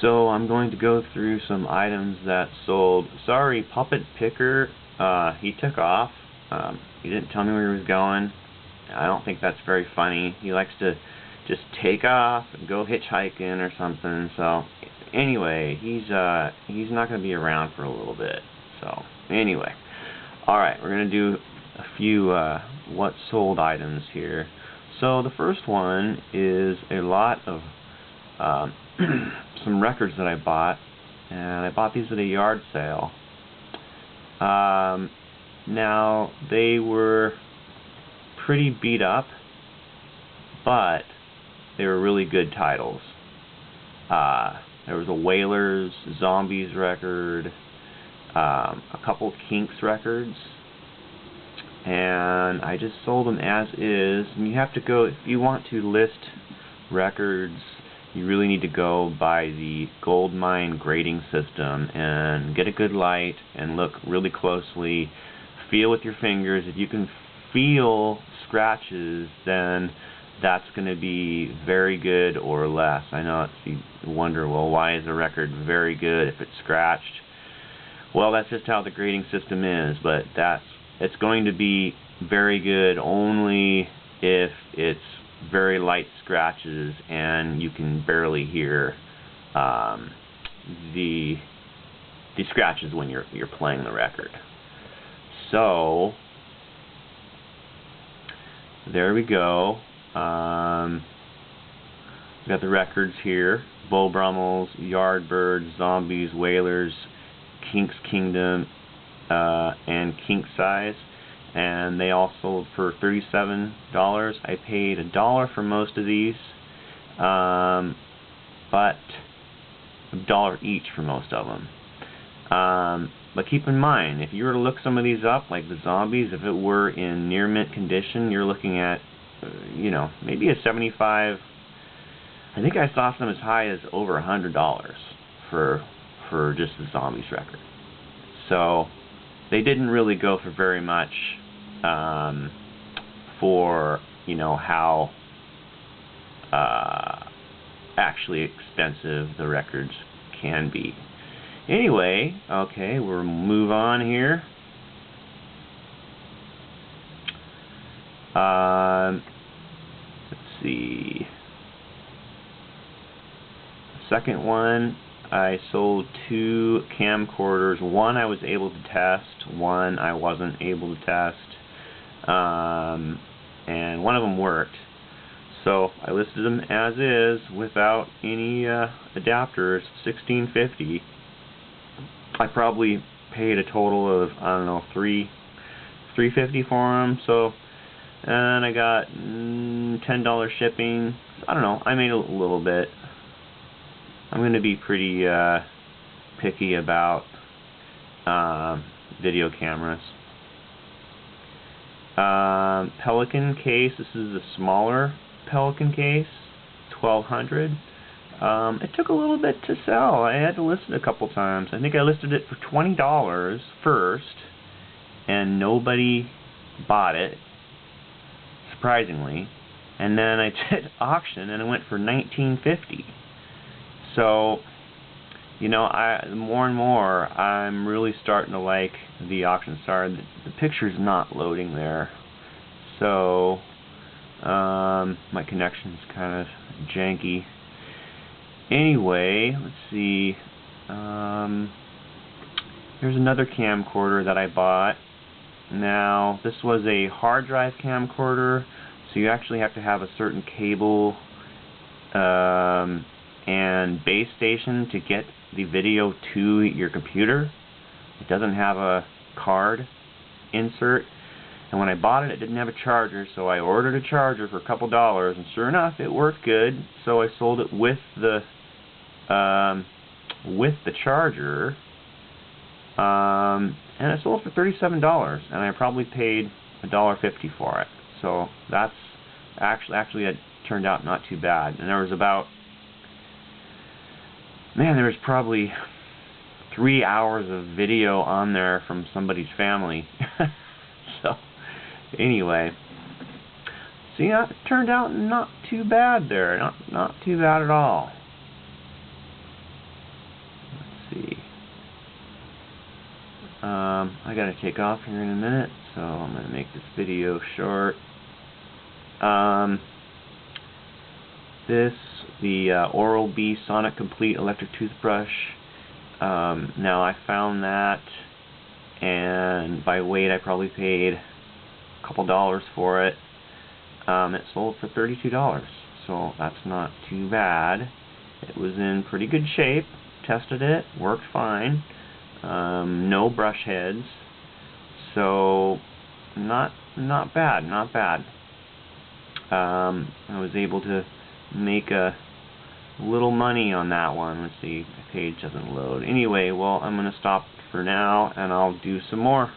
So I'm going to go through some items that sold. Sorry, Puppet Picker, he took off. He didn't tell me where he was going. I don't think that's very funny. He likes to just take off and go hitchhiking or something. So anyway, he's not going to be around for a little bit. So anyway, all right, we're going to do a few what sold items here. So the first one is a lot of some records that I bought, and I bought these at a yard sale. Now they were pretty beat up, but they were really good titles. There was a Whalers, Zombies record, a couple Kinks records, and I just sold them as is. And you have to go, if you want to list records, you really need to go by the gold mine grading system and get a good light and look really closely. Feel with your fingers. If you can feel scratches, then that's going to be very good or less. I know you wonder, well, why is a record very good if it's scratched? Well, that's just how the grading system is, but it's going to be very good only if it's very light scratches and you can barely hear the scratches when you're playing the record. So there we go. We got the records here: Beau Brummels, Yardbirds, Zombies, Whalers, Kinks Kingdom, and Kink Size. And they all sold for $37. I paid $1 for most of these, but $1 each for most of them. But keep in mind, if you were to look some of these up, like the Zombies, if it were in near mint condition, you're looking at, maybe a $75. I think I saw some as high as over $100 for just the Zombies record. So they didn't really go for very much for how actually expensive the records can be. Anyway, okay, we'll move on here. Let's see. Second one, I sold 2 camcorders. One I was able to test, one I wasn't able to test, and one of them worked. So I listed them as is without any adapters, $16.50. I probably paid a total of, I don't know, $3.50 for them. So, and I got $10 shipping. I don't know, I made a little bit. I'm going to be pretty picky about video cameras. Pelican case. This is a smaller Pelican case, $1,200. It took a little bit to sell. I had to list it a couple times. I think I listed it for $20 first, and nobody bought it, surprisingly. And then I did auction, and it went for $19.50. So, more and more, I'm really starting to like the auction. Sorry, the picture's not loading there. So, my connection's kind of janky. Anyway, let's see. Here's another camcorder that I bought. Now, this was a hard drive camcorder, so you actually have to have a certain cable and base station to get the video to your computer. It doesn't have a card insert, and when I bought it, it didn't have a charger, so I ordered a charger for a couple dollars, and sure enough, it worked good. So I sold it with the charger, and it sold for $37, and I probably paid $1.50 for it. So that's actually it turned out not too bad. And there was there was probably 3 hours of video on there from somebody's family. So anyway, see, it turned out not too bad there. Not too bad at all. I gotta take off here in a minute, so I'm gonna make this video short. The Oral-B Sonic Complete Electric Toothbrush. Now I found that, and by weight I probably paid a couple dollars for it. It sold for $32, so that's not too bad. It was in pretty good shape. Tested it, worked fine. No brush heads, so not bad. I was able to make a little money on that one. Let's see, the page doesn't load. Anyway, well, I'm going to stop for now, and I'll do some more.